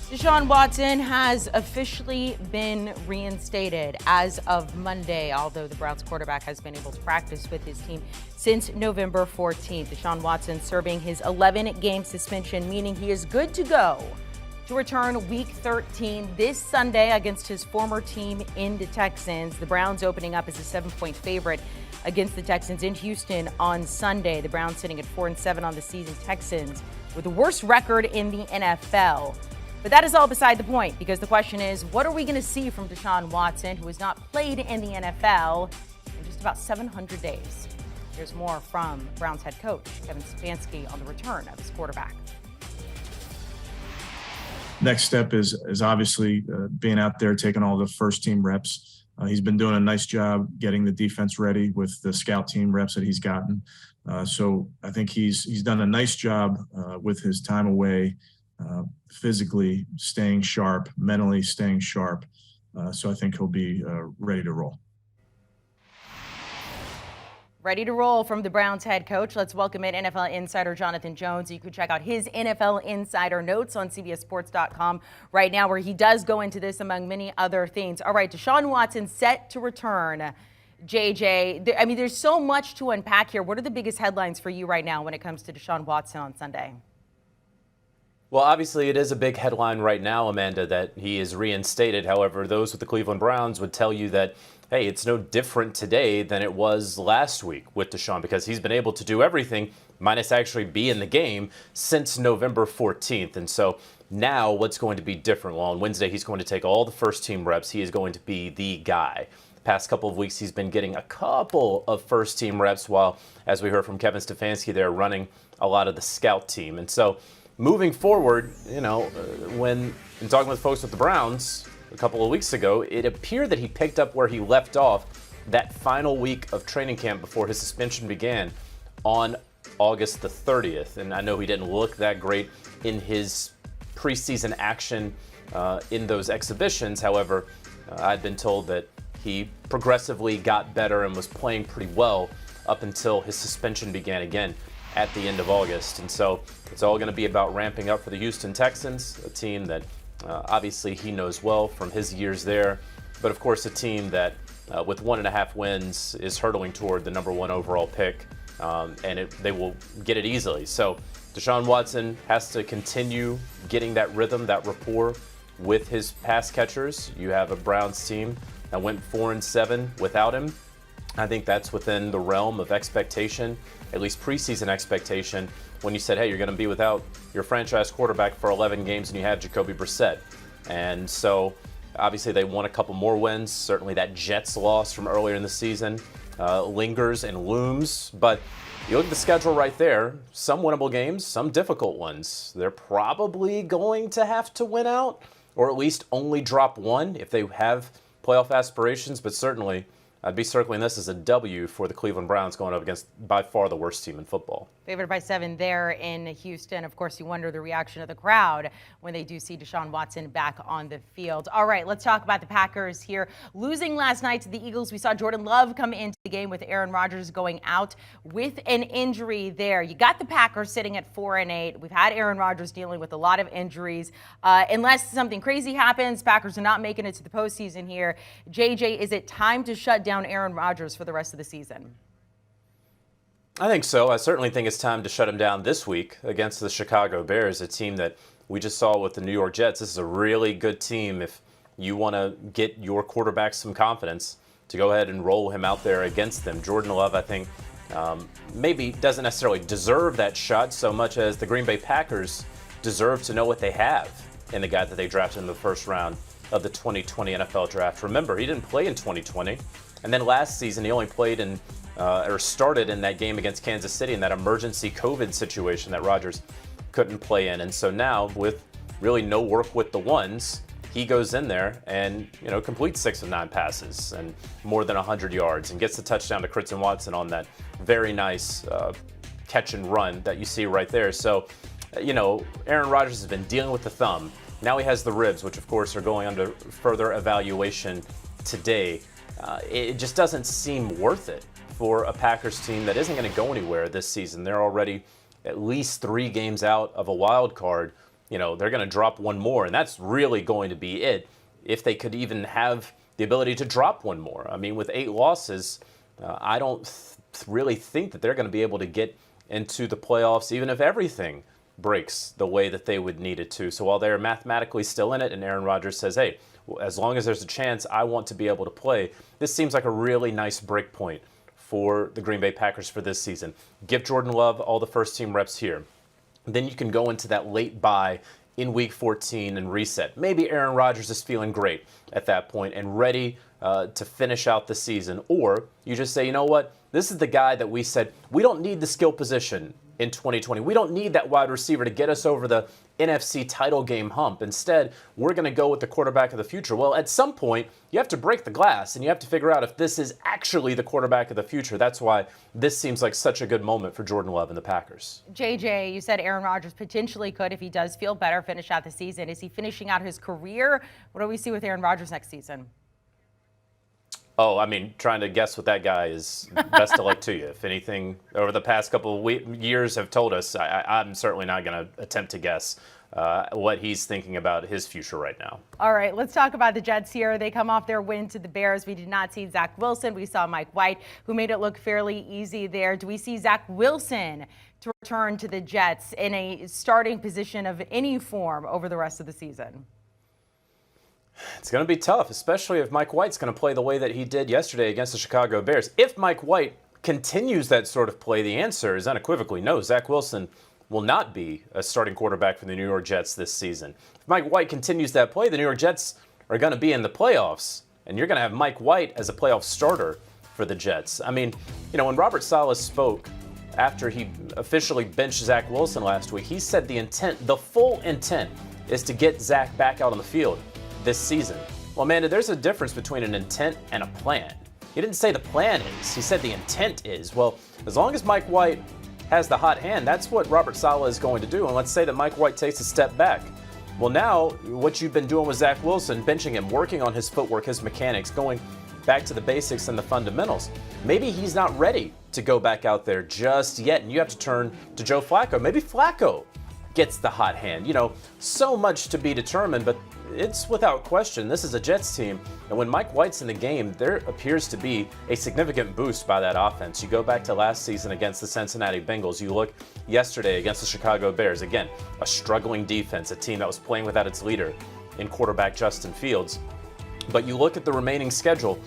Deshaun Watson has officially been reinstated as of Monday, although the Browns quarterback has been able to practice with his team since November 14th. Deshaun Watson serving his 11-game suspension, meaning he is good to go to return Week 13 this Sunday against his former team in the Texans. The Browns opening up as a 7-point favorite against the Texans in Houston on Sunday. The Browns sitting at 4-7 on the season. Texans with the worst record in the NFL. But that is all beside the point, because the question is, what are we going to see from Deshaun Watson, who has not played in the NFL in just about 700 days? Here's more from Browns head coach Kevin Stefanski on the return of his quarterback. Next step is obviously being out there, taking all the first team reps. He's been doing a nice job getting the defense ready with the scout team reps that he's gotten. So I think he's done a nice job with his time away. Physically staying sharp, mentally staying sharp. So I think he'll be ready to roll. Ready to roll from the Browns head coach. Let's welcome in NFL insider Jonathan Jones. You can check out his NFL insider notes on CBSSports.com right now, where he does go into this among many other things. All right, Deshaun Watson set to return. JJ, I mean, there's so much to unpack here. What are the biggest headlines for you right now when it comes to Deshaun Watson on Sunday? Well, obviously, it is a big headline right now, Amanda, that he is reinstated. However, those with the Cleveland Browns would tell you that, hey, it's no different today than it was last week with Deshaun, because he's been able to do everything minus actually be in the game since November 14th. And so now what's going to be different? Well, on Wednesday, he's going to take all the first team reps. He is going to be the guy. Past couple of weeks, he's been getting a couple of first team reps while, as we heard from Kevin Stefanski, they're running a lot of the scout team. And so moving forward, when in talking with folks with the Browns a couple of weeks ago, it appeared that he picked up where he left off that final week of training camp before his suspension began on August the 30th. And I know he didn't look that great in his preseason action in those exhibitions. However, I'd been told that he progressively got better and was playing pretty well up until his suspension began again at the end of August. And so it's all going to be about ramping up for the Houston Texans, a team that obviously he knows well from his years there, but of course a team that with 1.5 wins is hurtling toward the number 1 overall pick, and they will get it easily. So Deshaun Watson has to continue getting that rhythm, that rapport with his pass catchers. You have a Browns team that went 4-7 without him. I think that's within the realm of expectation, at least preseason expectation, when you said, hey, you're going to be without your franchise quarterback for 11 games and you have Jacoby Brissett. And so obviously they won a couple more wins. Certainly that Jets loss from earlier in the season lingers and looms. But you look at the schedule right there, some winnable games, some difficult ones. They're probably going to have to win out, or at least only drop one if they have playoff aspirations, but certainly I'd be circling this as a W for the Cleveland Browns going up against by far the worst team in football. Favored by 7 there in Houston. Of course, you wonder the reaction of the crowd when they do see Deshaun Watson back on the field. All right, let's talk about the Packers here. Losing last night to the Eagles, we saw Jordan Love come into the game with Aaron Rodgers going out with an injury there. You got the Packers sitting at 4-8. We've had Aaron Rodgers dealing with a lot of injuries. Unless something crazy happens, Packers are not making it to the postseason here. JJ, is it time to shut down Aaron Rodgers for the rest of the season? I think so. I certainly think it's time to shut him down this week against the Chicago Bears, a team that we just saw with the New York Jets. This is a really good team if you want to get your quarterback some confidence to go ahead and roll him out there against them. Jordan Love, I think, maybe doesn't necessarily deserve that shot so much as the Green Bay Packers deserve to know what they have in the guy that they drafted in the first round of the 2020 NFL Draft. Remember, he didn't play in 2020. And then last season, he only played in or started in that game against Kansas City in that emergency COVID situation that Rodgers couldn't play in. And so now, with really no work with the ones, he goes in there and completes 6 of 9 passes and more than 100 yards and gets the touchdown to Christian Watson on that very nice catch and run that you see right there. So, Aaron Rodgers has been dealing with the thumb. Now he has the ribs, which of course are going under further evaluation today. It just doesn't seem worth it for a Packers team that isn't going to go anywhere this season. They're already at least 3 games out of a wild card they're going to drop one more, and that's really going to be it, if they could even have the ability to drop one more. I mean, with 8 losses, I don't really think that they're going to be able to get into the playoffs, even if everything breaks the way that they would need it to. So while they're mathematically still in it, and Aaron Rodgers says, hey, as long as there's a chance, I want to be able to play, this seems like a really nice break point for the Green Bay Packers for this season. Give Jordan Love all the first-team reps here. Then you can go into that late bye in Week 14 and reset. Maybe Aaron Rodgers is feeling great at that point and ready to finish out the season. Or you just say, you know what, this is the guy that we said, we don't need the skill position in 2020. We don't need that wide receiver to get us over the NFC title game hump. Instead, we're going to go with the quarterback of the future. Well, at some point, you have to break the glass, and you have to figure out if this is actually the quarterback of the future. That's why this seems like such a good moment for Jordan Love and the Packers. JJ, you said Aaron Rodgers potentially could, if he does feel better, finish out the season. Is he finishing out his career? What do we see with Aaron Rodgers next season? Oh, I mean, trying to guess what that guy is, best of luck to you. If anything over the past couple of years have told us, I'm certainly not going to attempt to guess what he's thinking about his future right now. All right, let's talk about the Jets here. They come off their win to the Bears. We did not see Zach Wilson. We saw Mike White, who made it look fairly easy there. Do we see Zach Wilson to return to the Jets in a starting position of any form over the rest of the season? It's going to be tough, especially if Mike White's going to play the way that he did yesterday against the Chicago Bears. If Mike White continues that sort of play, the answer is unequivocally no. Zach Wilson will not be a starting quarterback for the New York Jets this season. If Mike White continues that play, the New York Jets are going to be in the playoffs, and you're going to have Mike White as a playoff starter for the Jets. I mean, when Robert Saleh spoke after he officially benched Zach Wilson last week, he said the full intent is to get Zach back out on the field this season. Well, Amanda, there's a difference between an intent and a plan. He didn't say the plan is, he said the intent is. Well, as long as Mike White has the hot hand, that's what Robert Saleh is going to do. And let's say that Mike White takes a step back. Well, now what you've been doing with Zach Wilson, benching him, working on his footwork, his mechanics, going back to the basics and the fundamentals. Maybe he's not ready to go back out there just yet, and you have to turn to Joe Flacco. Maybe Flacco gets the hot hand. So much to be determined, but it's without question, this is a Jets team, and when Mike White's in the game, there appears to be a significant boost by that offense. You go back to last season against the Cincinnati Bengals. You look yesterday against the Chicago Bears. Again, a struggling defense, a team that was playing without its leader in quarterback Justin Fields. But you look at the remaining schedule,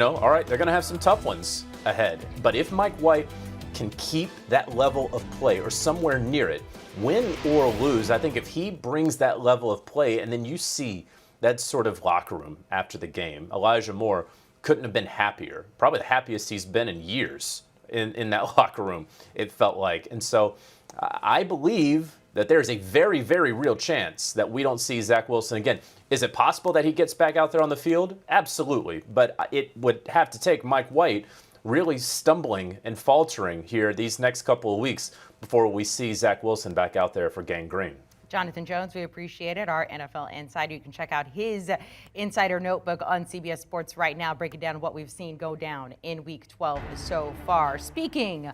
all right, they're going to have some tough ones ahead. But if Mike White can keep that level of play or somewhere near it, win or lose, I think if he brings that level of play, and then you see that sort of locker room after the game, Elijah Moore couldn't have been happier. Probably the happiest he's been in years in that locker room, it felt like. And so I believe that there's a very, very real chance that we don't see Zach Wilson again. Is it possible that he gets back out there on the field? Absolutely. But it would have to take Mike White really stumbling and faltering here these next couple of weeks before we see Zach Wilson back out there for Gang Green. Jonathan Jones, we appreciate it. Our NFL insider. You can check out his insider notebook on CBS Sports right now, breaking down what we've seen go down in Week 12 so far. Speaking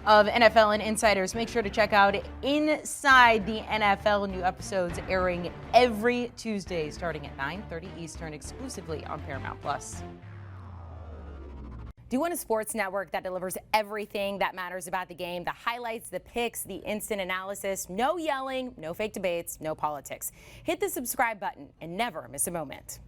of NFL and insiders, make sure to check out Inside the NFL. New episodes airing every Tuesday starting at 9:30 Eastern exclusively on Paramount+. Do you want a sports network that delivers everything that matters about the game? The highlights, the picks, the instant analysis, no yelling, no fake debates, no politics. Hit the subscribe button and never miss a moment.